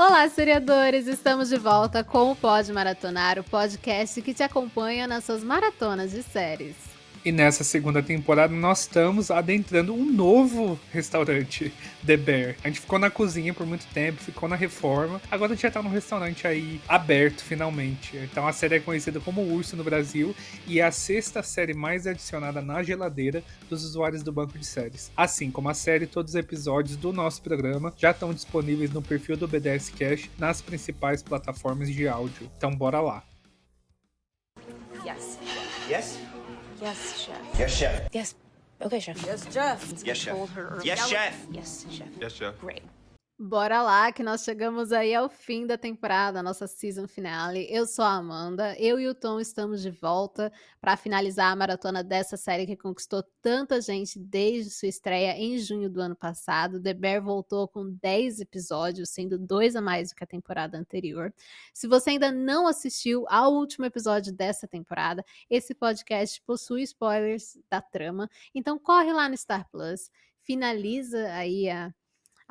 Olá, seriadores! Estamos de volta com o Pod Maratonar, o podcast que te acompanha nas suas maratonas de séries. E nessa segunda temporada nós estamos adentrando um novo restaurante, The Bear. A gente ficou na cozinha por muito tempo, ficou na reforma. Agora a gente já tá num restaurante aí aberto finalmente. Então a série é conhecida como Urso no Brasil e é a sexta série mais adicionada na geladeira dos usuários do banco de séries. Assim como a série, todos os episódios do nosso programa já estão disponíveis no perfil do BDS Cash nas principais plataformas de áudio. Então bora lá. Yes. Yes? Yes, chef. Yes, chef. Yes. Okay, chef. Yes, chef. Yes, chef. Told her earlier. Yes, chef. Yes, chef. Yes, chef. Great. Bora lá, que nós chegamos aí ao fim da temporada, a nossa season finale. Eu sou a Amanda, eu e o Tom estamos de volta para finalizar a maratona dessa série que conquistou tanta gente desde sua estreia em junho do ano passado. The Bear voltou com 10 episódios, sendo 2 a mais do que a temporada anterior. Se você ainda não assistiu ao último episódio dessa temporada, esse podcast possui spoilers da trama, então corre lá no Star Plus, finaliza aí a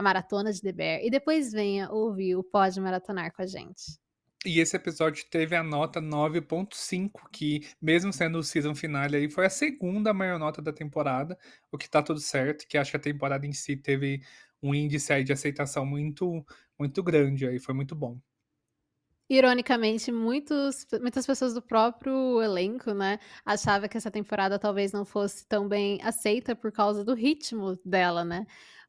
maratona de The Bear e depois venha ouvir o Pode Maratonar com a gente. E esse episódio teve a nota 9.5, que mesmo sendo o season finale aí, foi a segunda maior nota da temporada, o que tá tudo certo, que acho que a temporada em si teve um índice aí de aceitação muito, muito grande aí, foi muito bom. Ironicamente, muitas pessoas do próprio elenco, né, achavam que essa temporada talvez não fosse tão bem aceita por causa do ritmo dela, né,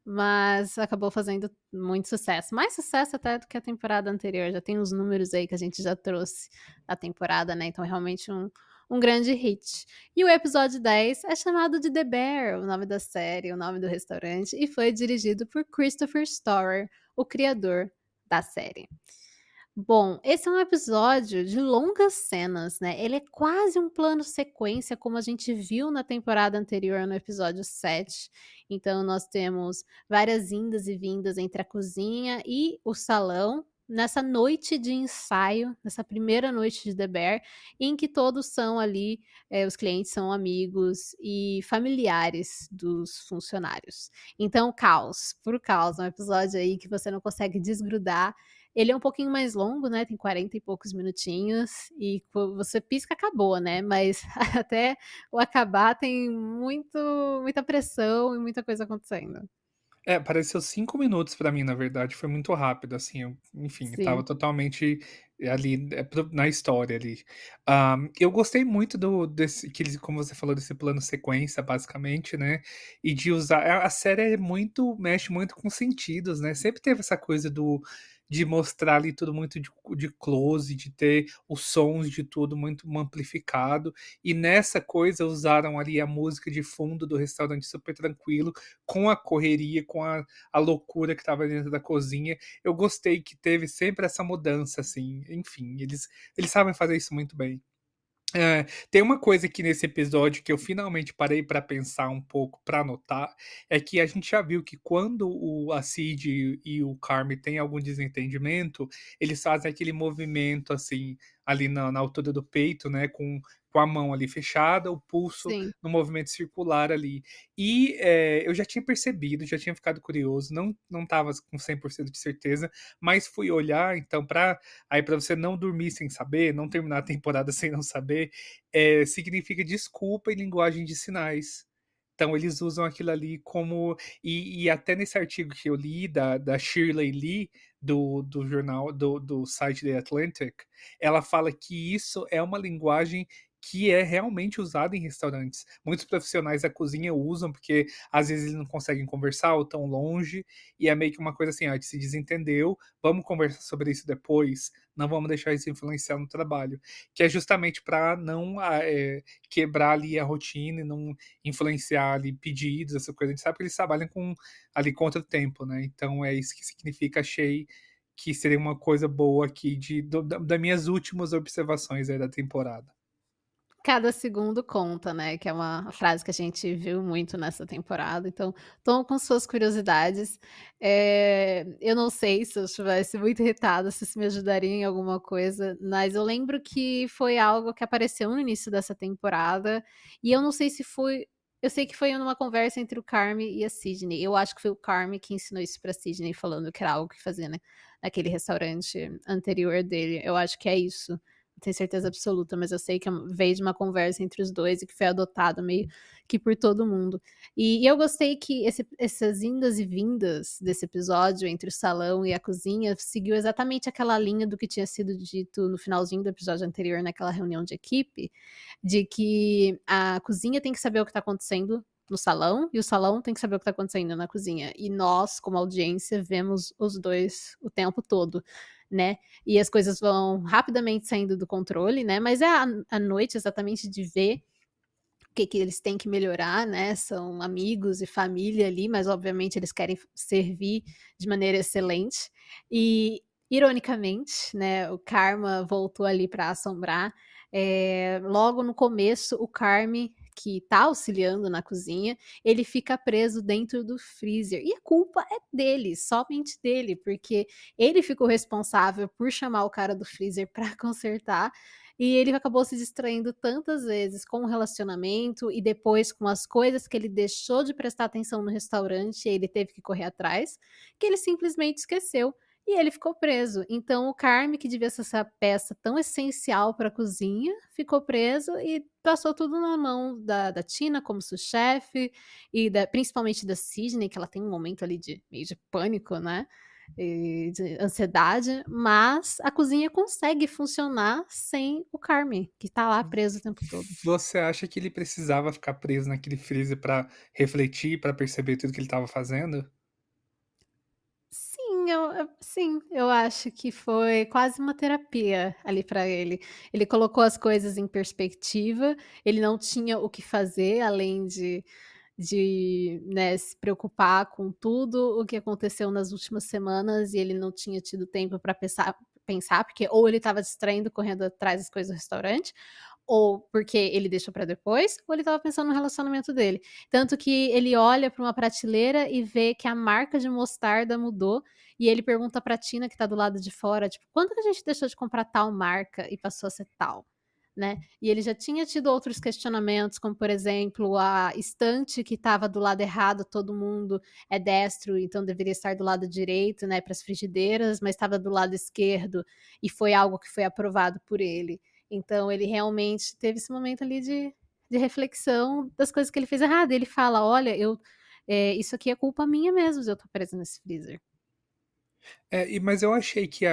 mas acabou fazendo muito sucesso, mais sucesso até do que a temporada anterior, já tem os números aí que a gente já trouxe da temporada, né, então é realmente um grande hit. E o episódio 10 é chamado de The Bear, o nome da série, o nome do restaurante, e foi dirigido por Christopher Storer, o criador da série. Bom, esse é um episódio de longas cenas, né? Ele é quase um plano sequência, como a gente viu na temporada anterior, no episódio 7. Então, nós temos várias indas e vindas entre a cozinha e o salão, nessa noite de ensaio, nessa primeira noite de The Bear, em que todos são ali, os clientes são amigos e familiares dos funcionários. Então, caos, puro caos, é um episódio aí que você não consegue desgrudar. Ele é um pouquinho mais longo, né, tem 40 e poucos minutinhos, e você pisca, acabou, né, mas até o acabar tem muita pressão e muita coisa acontecendo. Pareceu 5 minutos pra mim, na verdade, foi muito rápido, assim, enfim, eu estava Sim. totalmente ali, na história ali. Eu gostei muito desse que eles, como você falou, desse plano sequência, basicamente, né, e de usar a série mexe muito com sentidos, né, sempre teve essa coisa de mostrar ali tudo muito de close, de ter os sons de tudo muito amplificado, e nessa coisa usaram ali a música de fundo do restaurante super tranquilo, com a correria, com a loucura que estava dentro da cozinha. Eu gostei que teve sempre essa mudança, assim, enfim, eles sabem fazer isso muito bem. Tem uma coisa aqui nesse episódio que eu finalmente parei para pensar um pouco, para anotar, é que a gente já viu que quando a Cid e o Carme têm algum desentendimento, eles fazem aquele movimento assim, ali na altura do peito, né, com a mão ali fechada, o pulso Sim. no movimento circular ali. E eu já tinha percebido, já tinha ficado curioso, não estava com 100% de certeza, mas fui olhar, então, para você não dormir sem saber, não terminar a temporada sem não saber, significa desculpa em linguagem de sinais. Então eles usam aquilo ali como e até nesse artigo que eu li da Shirley Lee, do jornal do site The Atlantic, ela fala que isso é uma linguagem que é realmente usada em restaurantes. Muitos profissionais da cozinha usam, porque às vezes eles não conseguem conversar ou estão longe, e é meio que uma coisa assim: "Ah, a gente se desentendeu, vamos conversar sobre isso depois, não vamos deixar isso influenciar no trabalho", que é justamente para não quebrar ali a rotina e não influenciar ali pedidos, essa coisa. A gente sabe que eles trabalham ali contra o tempo, né? Então é isso que significa. Achei que seria uma coisa boa aqui das minhas últimas observações aí da temporada. Cada segundo conta, né, que é uma frase que a gente viu muito nessa temporada, então tô com suas curiosidades. Eu não sei se eu estivesse muito irritada, se isso me ajudaria em alguma coisa, mas eu lembro que foi algo que apareceu no início dessa temporada, e eu não sei se foi Eu sei que foi numa conversa entre o Carme e a Sydney. Eu acho que foi o Carme que ensinou isso pra Sydney, falando que era algo que fazia, né, naquele restaurante anterior dele. Eu acho que é isso. Não tenho certeza absoluta, mas eu sei que veio de uma conversa entre os dois e que foi adotado meio que por todo mundo. E eu gostei que essas indas e vindas desse episódio entre o salão e a cozinha seguiu exatamente aquela linha do que tinha sido dito no finalzinho do episódio anterior, naquela reunião de equipe, de que a cozinha tem que saber o que tá acontecendo no salão e o salão tem que saber o que tá acontecendo na cozinha. E nós, como audiência, vemos os dois o tempo todo, né? E as coisas vão rapidamente saindo do controle, né? Mas é a noite exatamente de ver o que eles têm que melhorar, né? São amigos e família ali, mas obviamente eles querem servir de maneira excelente. E, ironicamente, né, o Karma voltou ali para assombrar. Logo no começo, o Carme, que tá auxiliando na cozinha, ele fica preso dentro do freezer. E a culpa é dele, somente dele, porque ele ficou responsável por chamar o cara do freezer para consertar, e ele acabou se distraindo tantas vezes com o relacionamento e depois com as coisas que ele deixou de prestar atenção no restaurante e ele teve que correr atrás, que ele simplesmente esqueceu. E ele ficou preso. Então o Carme, que devia ser essa peça tão essencial para a cozinha, ficou preso e passou tudo na mão da Tina como sous-chefe e principalmente da Sydney, que ela tem um momento ali de meio de pânico, né? E de ansiedade, mas a cozinha consegue funcionar sem o Carme, que tá lá preso o tempo todo. Você acha que ele precisava ficar preso naquele freezer pra refletir, pra perceber tudo que ele estava fazendo? Sim, eu acho que foi quase uma terapia ali pra ele. Ele colocou as coisas em perspectiva, ele não tinha o que fazer além né, se preocupar com tudo o que aconteceu nas últimas semanas e ele não tinha tido tempo para pensar, porque ou ele estava distraindo, correndo atrás das coisas do restaurante, ou porque ele deixou para depois, ou ele estava pensando no relacionamento dele. Tanto que ele olha para uma prateleira e vê que a marca de mostarda mudou, e ele pergunta pra Tina, que tá do lado de fora, tipo: "Quando que a gente deixou de comprar tal marca e passou a ser tal?", né. E ele já tinha tido outros questionamentos, como por exemplo, a estante que estava do lado errado, todo mundo é destro, então deveria estar do lado direito, né, para as frigideiras, mas estava do lado esquerdo, e foi algo que foi aprovado por ele. Então ele realmente teve esse momento ali de reflexão das coisas que ele fez errado. Ele fala: "Olha, isso aqui é culpa minha mesmo de eu estar preso nesse freezer". Mas eu achei que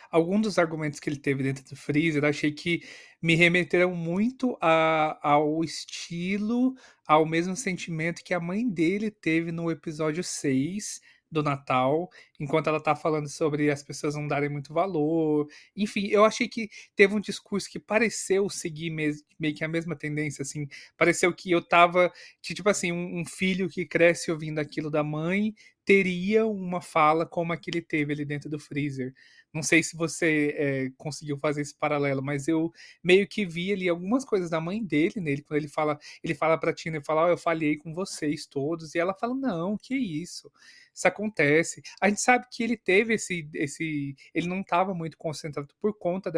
algum dos argumentos que ele teve dentro do freezer, eu achei que me remeteram muito ao estilo, ao mesmo sentimento que a mãe dele teve no episódio 6 do Natal, enquanto ela tá falando sobre as pessoas não darem muito valor. Enfim, eu achei que teve um discurso que pareceu seguir meio que a mesma tendência, assim. Pareceu que eu tava, que tipo assim, um filho que cresce ouvindo aquilo da mãe teria uma fala como a que ele teve ali dentro do freezer. Não sei se você, conseguiu fazer esse paralelo, mas eu meio que vi ali algumas coisas da mãe dele nele, quando ele fala pra Tina, ele fala: "Ó, eu falhei com vocês todos", e ela fala: "Não, que isso acontece". A gente sabe que ele teve ele não estava muito concentrado por conta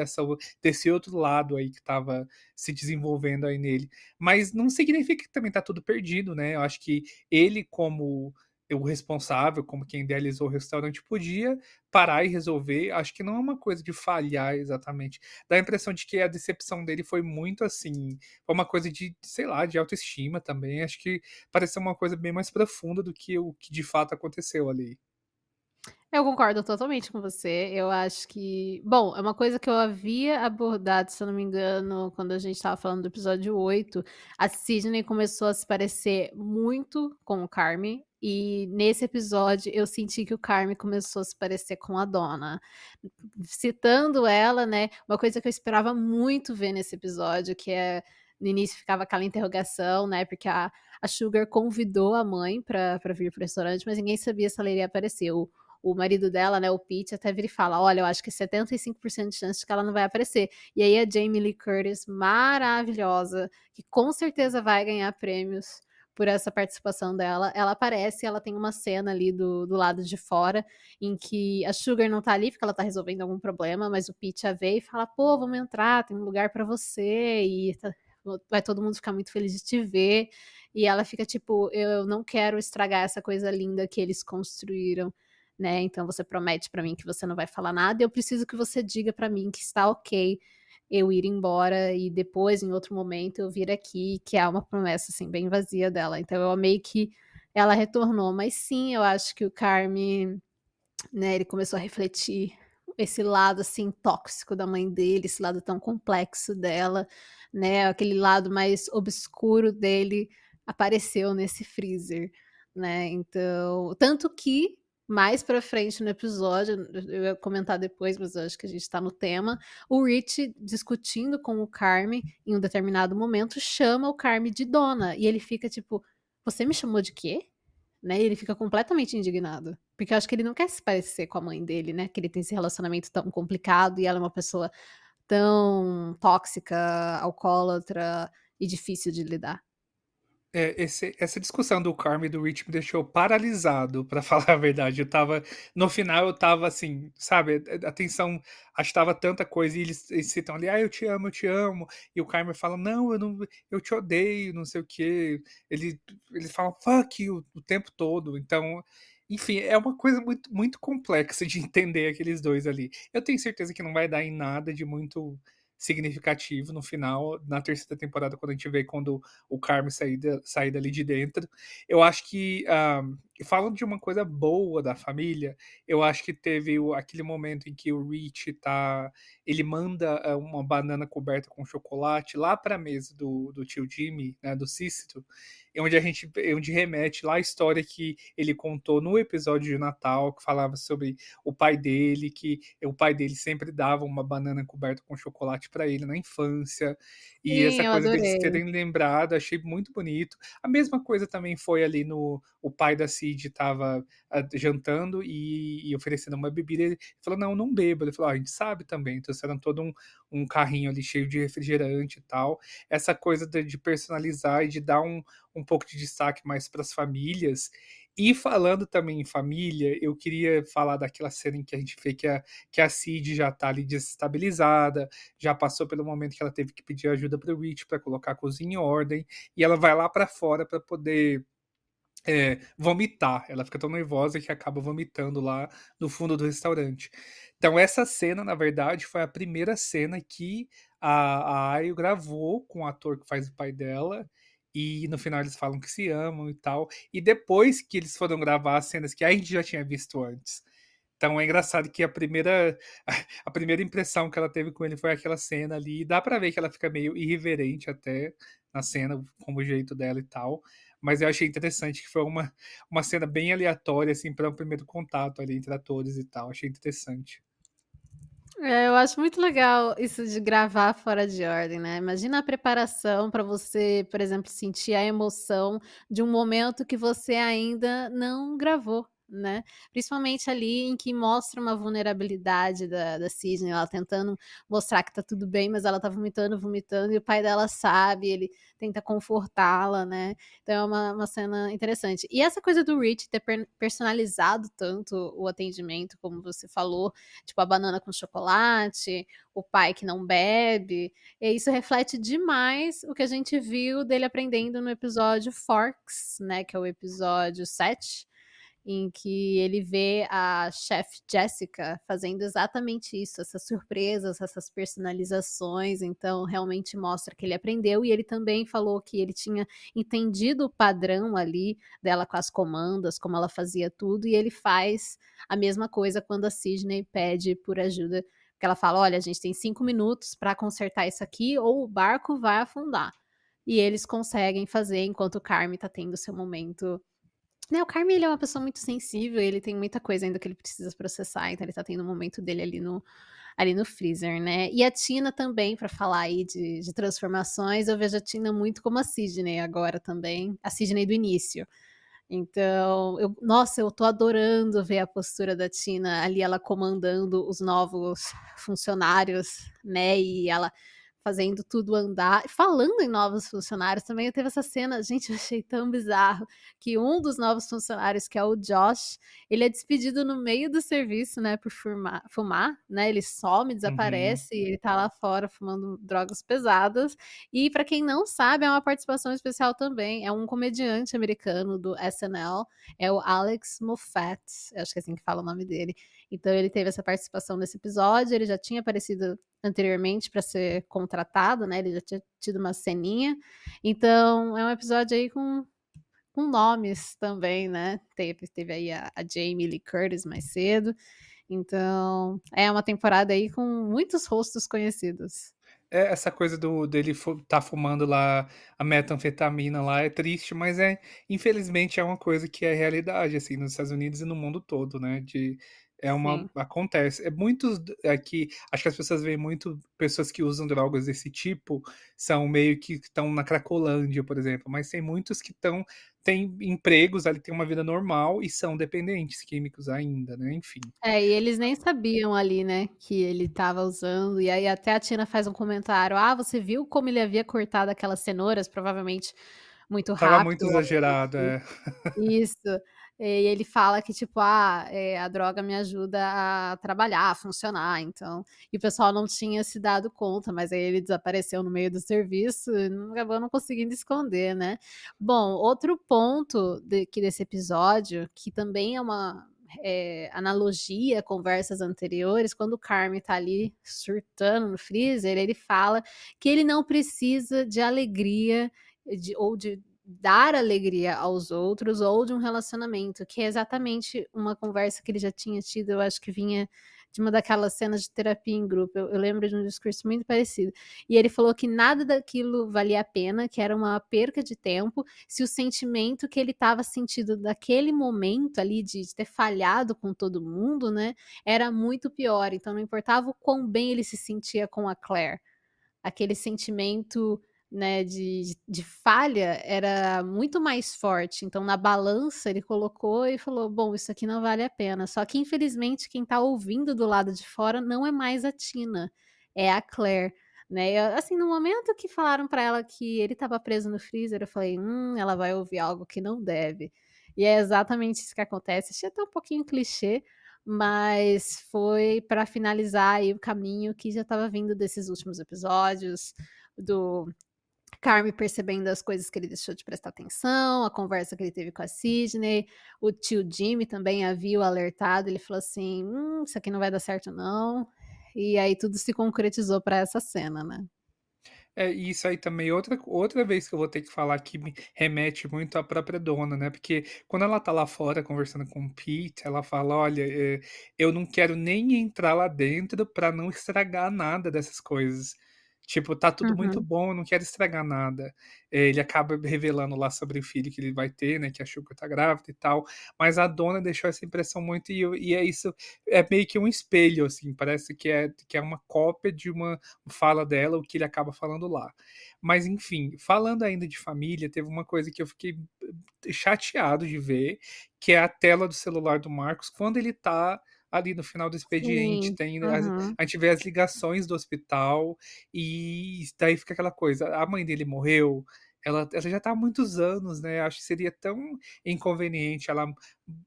desse outro lado aí que estava se desenvolvendo aí nele, mas não significa que também tá tudo perdido, né. Eu acho que ele como o responsável, como quem idealizou o restaurante, podia parar e resolver. Acho que não é uma coisa de falhar exatamente. Dá a impressão de que a decepção dele foi muito assim, foi uma coisa de, sei lá, de autoestima também. Acho que pareceu uma coisa bem mais profunda do que o que de fato aconteceu ali. Eu concordo totalmente com você. Eu acho que bom, é uma coisa que eu havia abordado, se eu não me engano, quando a gente estava falando do episódio 8. A Sydney começou a se parecer muito com o Carme, e nesse episódio eu senti que o Carme começou a se parecer com a Donna. Citando ela, né, uma coisa que eu esperava muito ver nesse episódio, que no início ficava aquela interrogação, né, porque a Sugar convidou a mãe pra vir pro restaurante, mas ninguém sabia se ela iria aparecer. O marido dela, né, o Pete, até vira e fala: "Olha, eu acho que 75% de chance de que ela não vai aparecer". E aí a Jamie Lee Curtis, maravilhosa, que com certeza vai ganhar prêmios por essa participação dela, ela aparece, ela tem uma cena ali do lado de fora, em que a Sugar não tá ali, porque ela tá resolvendo algum problema, mas o Pete a vê e fala: "Pô, vamos entrar, tem um lugar pra você", e vai todo mundo ficar muito feliz de te ver", e ela fica tipo: "Eu não quero estragar essa coisa linda que eles construíram, né, então você promete pra mim que você não vai falar nada e eu preciso que você diga pra mim que está ok eu ir embora e depois, em outro momento, eu vir aqui", que é uma promessa, assim, bem vazia dela. Então eu amei que ela retornou, mas sim, eu acho que o Carme, né, ele começou a refletir esse lado, assim, tóxico da mãe dele, esse lado tão complexo dela, né, aquele lado mais obscuro dele apareceu nesse freezer, né, então tanto que mais pra frente no episódio, eu ia comentar depois, mas eu acho que a gente tá no tema, o Rich discutindo com o Carme, em um determinado momento, chama o Carme de dona, e ele fica tipo: "Você me chamou de quê?" Né, e ele fica completamente indignado, porque eu acho que ele não quer se parecer com a mãe dele, né, que ele tem esse relacionamento tão complicado e ela é uma pessoa tão tóxica, alcoólatra e difícil de lidar. Essa discussão do Carmen e do Rich me deixou paralisado, pra falar a verdade. No final eu estava assim, sabe, a tensão, acho que estava tanta coisa e eles citam ali: "Ah, eu te amo", e o Carmen fala: "Não, eu te odeio, não sei o quê". Eles falam "fuck you" o tempo todo, então, enfim, é uma coisa muito complexa de entender aqueles 2 ali. Eu tenho certeza que não vai dar em nada de muito significativo no final, na terceira temporada, quando a gente vê quando o Carme sair dali de dentro. Eu acho que, falando de uma coisa boa da família, eu acho que teve aquele momento em que o Rich ele manda uma banana coberta com chocolate lá para a mesa do tio Jimmy, né, do Cícero, onde remete lá a história que ele contou no episódio de Natal, que falava sobre o pai dele, que o pai dele sempre dava uma banana coberta com chocolate para ele na infância, e Sim, essa eu coisa deles adorei. terem lembrado, achei muito bonito. A mesma coisa também foi ali no o pai da Cid estava jantando e oferecendo uma bebida, ele falou: "Não, não bebo". Ele falou: "Ah, a gente sabe também", trouxeram todo um carrinho ali cheio de refrigerante e tal. Essa coisa de personalizar e de dar um pouco de destaque mais para as famílias. E falando também em família, eu queria falar daquela cena em que a gente vê que a Cid já tá ali desestabilizada, já passou pelo momento que ela teve que pedir ajuda para o Rich para colocar a cozinha em ordem, e ela vai lá para fora para poder vomitar. Ela fica tão nervosa que acaba vomitando lá no fundo do restaurante. Então, essa cena, na verdade, foi a primeira cena que a Ayo gravou com o ator que faz o pai dela. E no final eles falam que se amam e tal. E depois que eles foram gravar as cenas que a gente já tinha visto antes. Então é engraçado que a primeira impressão que ela teve com ele foi aquela cena ali. E dá pra ver que ela fica meio irreverente até na cena, como o jeito dela e tal. Mas eu achei interessante que foi uma cena bem aleatória, assim, para um primeiro contato ali entre atores e tal. Achei interessante. É, eu acho muito legal isso de gravar fora de ordem, né. Imagina a preparação para você, por exemplo, sentir a emoção de um momento que você ainda não gravou, né. Principalmente ali em que mostra uma vulnerabilidade da Sydney, ela tentando mostrar que tá tudo bem, mas ela tá vomitando, vomitando e o pai dela sabe, ele tenta confortá-la, né. Então é uma cena interessante. E essa coisa do Rich ter personalizado tanto o atendimento, como você falou, tipo a banana com chocolate, o pai que não bebe, e isso reflete demais o que a gente viu dele aprendendo no episódio Forks, né, que é o episódio 7, em que ele vê a chefe Jessica fazendo exatamente isso, essas surpresas, essas personalizações, então realmente mostra que ele aprendeu e ele também falou que ele tinha entendido o padrão ali dela com as comandas, como ela fazia tudo, e ele faz a mesma coisa quando a Sydney pede por ajuda, porque ela fala: "Olha, a gente tem 5 minutos para consertar isso aqui ou o barco vai afundar". E eles conseguem fazer enquanto o Carme tá tendo seu momento, né, o Carme ele é uma pessoa muito sensível, ele tem muita coisa ainda que ele precisa processar, então ele tá tendo o momento dele ali no freezer, né. E a Tina também, pra falar aí de transformações, eu vejo a Tina muito como a Sydney agora também, a Sydney do início. Então, nossa, eu tô adorando ver a postura da Tina ali, ela comandando os novos funcionários, né, e ela fazendo tudo andar. Falando em novos funcionários também, teve essa cena, gente, eu achei tão bizarro, que um dos novos funcionários, que é o Josh, ele é despedido no meio do serviço, né, por fumar, né, ele some, Uhum. desaparece, e ele tá lá fora fumando drogas pesadas. E pra quem não sabe, é uma participação especial também, é um comediante americano do SNL, é o Alex Moffat, eu acho que é assim que fala o nome dele. Então ele teve essa participação nesse episódio, ele já tinha aparecido anteriormente para ser contratado, né, ele já tinha tido uma ceninha. Então é um episódio aí com nomes também, né, teve aí a Jamie Lee Curtis mais cedo, então é uma temporada aí com muitos rostos conhecidos. É, essa coisa dele tá fumando lá a metanfetamina lá é triste, mas infelizmente é uma coisa que é realidade, assim, nos Estados Unidos e no mundo todo, né, Sim. acontece. É muitos aqui, acho que as pessoas veem muito pessoas que usam drogas desse tipo, são meio que estão na Cracolândia, por exemplo, mas tem muitos que têm empregos ali, têm uma vida normal e são dependentes químicos ainda, né, enfim. É, e eles nem sabiam ali, né, que ele estava usando, e aí até a Tina faz um comentário: "Ah, você viu como ele havia cortado aquelas cenouras?", provavelmente muito Tava muito rápido, exagerado, obviamente. é. Isso. E ele fala que tipo: "Ah, a droga me ajuda a trabalhar, a funcionar", então e o pessoal não tinha se dado conta, mas aí ele desapareceu no meio do serviço e acabou não conseguindo esconder, né. Bom, outro ponto desse episódio, que também é uma, analogia a conversas anteriores, quando o Carme tá ali surtando no freezer, ele fala que ele não precisa de alegria de dar alegria aos outros ou de um relacionamento, que é exatamente uma conversa que ele já tinha tido, eu acho que vinha de uma daquelas cenas de terapia em grupo, eu lembro de um discurso muito parecido. E ele falou que nada daquilo valia a pena, que era uma perca de tempo, se o sentimento que ele estava sentindo daquele momento ali, de ter falhado com todo mundo, né, era muito pior, então não importava o quão bem ele se sentia com a Claire. Aquele sentimento, né, de falha era muito mais forte, então na balança ele colocou e falou: "Bom, isso aqui não vale a pena", só que infelizmente quem tá ouvindo do lado de fora não é mais a Tina, é a Claire, né. E assim, no momento que falaram pra ela que ele estava preso no freezer, eu falei: ela vai ouvir algo que não deve". E é exatamente isso que acontece, achei até um pouquinho clichê, mas foi para finalizar aí o caminho que já estava vindo desses últimos episódios, do Carme percebendo as coisas que ele deixou de prestar atenção, a conversa que ele teve com a Sydney, o tio Jimmy também havia o alertado, ele falou assim: isso aqui não vai dar certo não", e aí tudo se concretizou para essa cena, né. É, e isso aí também outra vez que eu vou ter que falar que me remete muito à própria dona, né, porque quando ela tá lá fora conversando com o Pete, ela fala: "Olha, eu não quero nem entrar lá dentro pra não estragar nada dessas coisas. Tipo, tá tudo muito Uhum. bom, eu não quero estragar nada". Ele acaba revelando lá sobre o filho que ele vai ter, né, que a Shuko tá grávida e tal, mas a dona deixou essa impressão muito e é isso, é meio que um espelho, assim, parece que é uma cópia de uma fala dela, o que ele acaba falando lá. Mas enfim, falando ainda de família, teve uma coisa que eu fiquei chateado de ver, que é a tela do celular do Marcos quando ele tá ali no final do expediente, Sim. tem Uhum. a gente vê as ligações do hospital, e daí fica aquela coisa, a mãe dele morreu, ela já tá há muitos anos, né, acho que seria tão inconveniente ela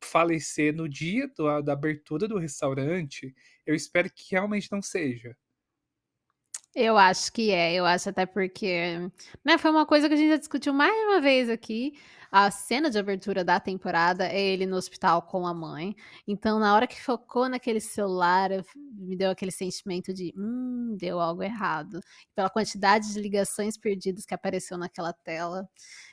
falecer no dia da abertura do restaurante, eu espero que realmente não seja. Eu acho que é, eu acho até porque, né, foi uma coisa que a gente já discutiu mais de uma vez aqui, a cena de abertura da temporada é ele no hospital com a mãe, então na hora que focou naquele celular, me deu aquele sentimento de: deu algo errado". Pela quantidade de ligações perdidas que apareceu naquela tela,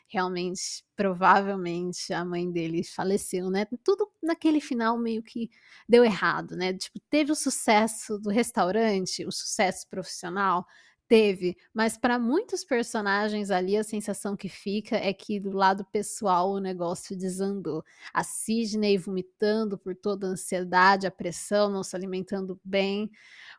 realmente, provavelmente a mãe dele faleceu, né, tudo naquele final meio que deu errado, né, tipo, teve o sucesso do restaurante, o sucesso profissional? Teve, mas para muitos personagens ali a sensação que fica é que do lado pessoal o negócio desandou. A Sydney vomitando por toda a ansiedade, a pressão, não se alimentando bem,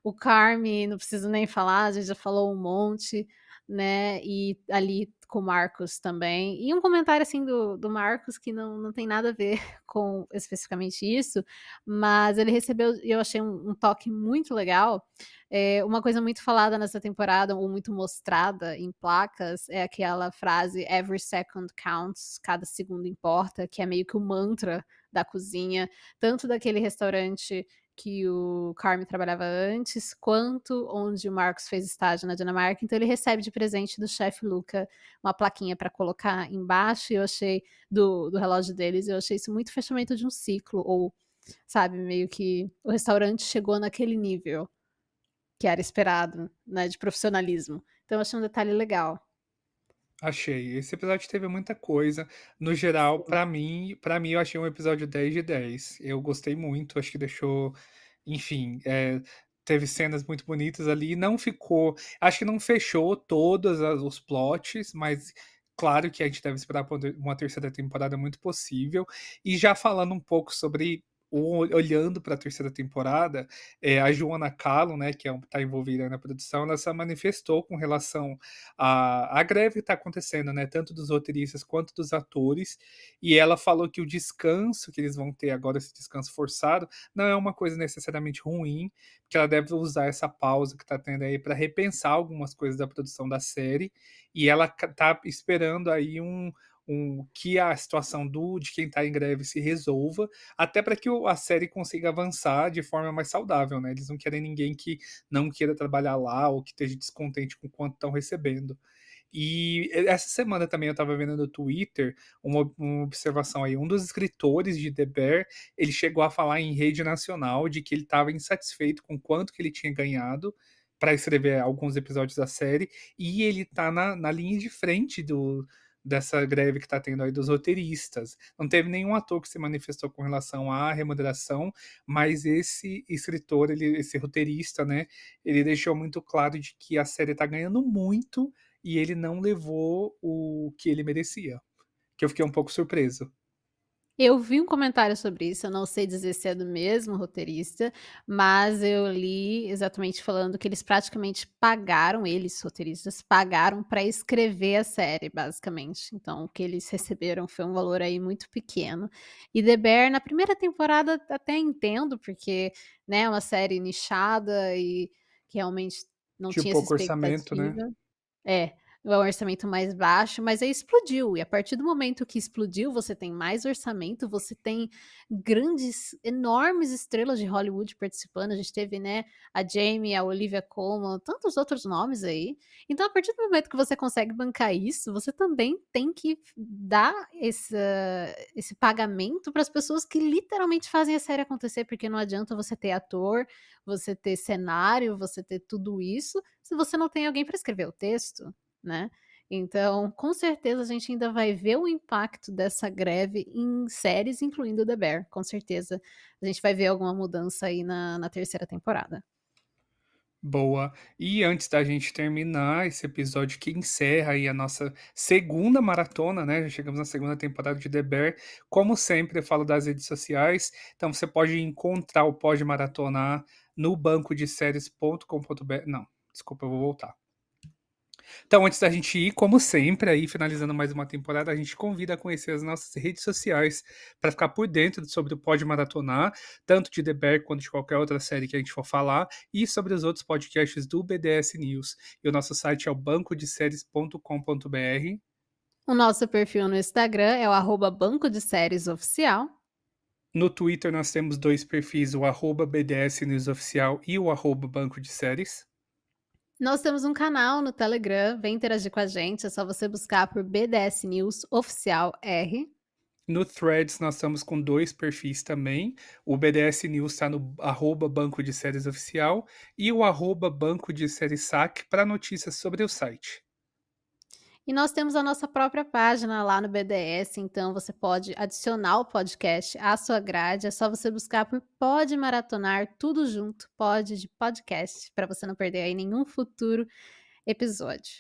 o Carme não preciso nem falar, a gente já falou um monte, né, e ali com o Marcos também. E um comentário, assim, do Marcos que não tem nada a ver com especificamente isso, mas ele recebeu e eu achei um toque muito legal. Uma coisa muito falada nessa temporada, ou muito mostrada em placas, é aquela frase "Every second counts", cada segundo importa, que é meio que o mantra da cozinha, tanto daquele restaurante que o Carme trabalhava antes, quanto onde o Marcos fez estágio na Dinamarca. Então ele recebe de presente do chefe Luca uma plaquinha para colocar embaixo, e eu achei do relógio deles, eu achei isso muito fechamento de um ciclo, ou, sabe, meio que o restaurante chegou naquele nível que era esperado, né, de profissionalismo. Então eu achei um detalhe legal. Achei. Esse episódio teve muita coisa. No geral, Sim. pra mim eu achei um episódio 10 de 10. Eu gostei muito, acho que deixou, enfim, teve cenas muito bonitas ali. Não ficou, acho que não fechou todos os plots, mas claro que a gente deve esperar por uma terceira temporada, muito possível. E já falando um pouco sobre olhando para a terceira temporada, a Joanna Callum, né, que tá envolvida na produção, ela se manifestou com relação à greve que está acontecendo, né, tanto dos roteiristas quanto dos atores, e ela falou que o descanso que eles vão ter agora, esse descanso forçado, não é uma coisa necessariamente ruim, que ela deve usar essa pausa que está tendo aí para repensar algumas coisas da produção da série, e ela tá esperando aí que a situação de quem está em greve se resolva, até para que a série consiga avançar de forma mais saudável, né? Eles não querem ninguém que não queira trabalhar lá ou que esteja descontente com o quanto estão recebendo. E essa semana também eu estava vendo no Twitter uma observação aí. Um dos escritores de The Bear, ele chegou a falar em rede nacional de que ele estava insatisfeito com quanto que ele tinha ganhado para escrever alguns episódios da série, e ele tá na linha de frente dessa greve que está tendo aí dos roteiristas. Não teve nenhum ator que se manifestou com relação à remuneração, mas esse escritor, esse roteirista, né, ele deixou muito claro de que a série está ganhando muito e ele não levou o que ele merecia. Que eu fiquei um pouco surpreso. Eu vi um comentário sobre isso, eu não sei dizer se é do mesmo roteirista, mas eu li exatamente falando que eles praticamente pagaram, eles roteiristas, pagaram para escrever a série, basicamente. Então o que eles receberam foi um valor aí muito pequeno. E The Bear, na primeira temporada, até entendo, porque, né, é uma série nichada e que realmente não Tinha tinha essa pouco orçamento, né? expectativa. É, é um orçamento mais baixo, mas aí explodiu, e a partir do momento que explodiu, você tem mais orçamento, você tem grandes, enormes estrelas de Hollywood participando, a gente teve, né, a Jamie, a Olivia Colman, tantos outros nomes aí. Então, a partir do momento que você consegue bancar isso, você também tem que dar esse pagamento para as pessoas que literalmente fazem a série acontecer, porque não adianta você ter ator, você ter cenário, você ter tudo isso, se você não tem alguém para escrever o texto, né. Então, com certeza a gente ainda vai ver o impacto dessa greve em séries, incluindo The Bear, com certeza a gente vai ver alguma mudança aí na terceira temporada. Boa. E antes da gente terminar esse episódio que encerra aí a nossa segunda maratona, né? Já chegamos na segunda temporada de The Bear. Como sempre, eu falo das redes sociais. Então você pode encontrar o Pode Maratonar no bancodeséries.com.br. Não, desculpa, eu vou voltar. Então, antes da gente ir, como sempre, aí finalizando mais uma temporada, a gente convida a conhecer as nossas redes sociais para ficar por dentro sobre o Pode Maratonar, tanto de The Bear quanto de qualquer outra série que a gente for falar, e sobre os outros podcasts do BDS News. E o nosso site é o bancodeséries.com.br. O nosso perfil no Instagram é o @Banco de Séries Oficial. No Twitter nós temos dois perfis, o @BDS News Oficial e o @Banco de Séries. Nós temos um canal no Telegram, vem interagir com a gente, é só você buscar por BDS News Oficial R. No Threads nós estamos com dois perfis também. O BDS News está no @Banco de Séries Oficial e o @Banco de Séries SAC para notícias sobre o site. E nós temos a nossa própria página lá no BDS, então você pode adicionar o podcast à sua grade, é só você buscar por Pode Maratonar, tudo junto, pode de podcast, para você não perder aí nenhum futuro episódio.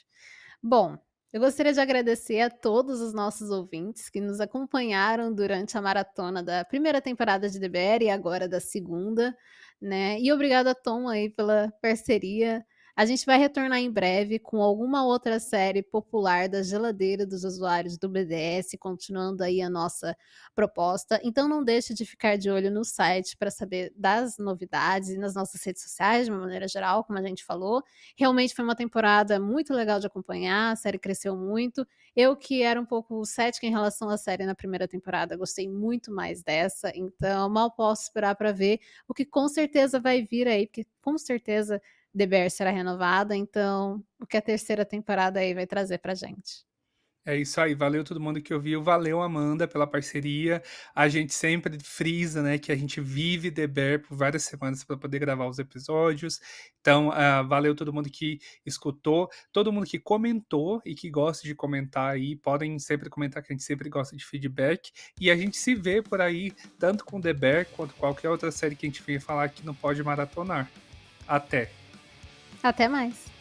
Bom, eu gostaria de agradecer a todos os nossos ouvintes que nos acompanharam durante a maratona da primeira temporada de DBR e agora da segunda, né? E obrigado a Tom aí pela parceria. A gente vai retornar em breve com alguma outra série popular da geladeira dos usuários do BDS, continuando aí a nossa proposta. Então não deixe de ficar de olho no site para saber das novidades e nas nossas redes sociais, de uma maneira geral, como a gente falou. Realmente foi uma temporada muito legal de acompanhar, a série cresceu muito. Eu que era um pouco cética em relação à série na primeira temporada, gostei muito mais dessa, então mal posso esperar para ver o que com certeza vai vir aí, porque com certeza The Bear será renovada, então o que a terceira temporada aí vai trazer pra gente. É isso aí, valeu todo mundo que ouviu, valeu Amanda pela parceria. A gente sempre frisa, né, que a gente vive The Bear por várias semanas para poder gravar os episódios. Então, valeu todo mundo que escutou, todo mundo que comentou e que gosta de comentar aí, podem sempre comentar que a gente sempre gosta de feedback. E a gente se vê por aí, tanto com The Bear quanto qualquer outra série que a gente venha falar que não pode maratonar. Até! Até mais!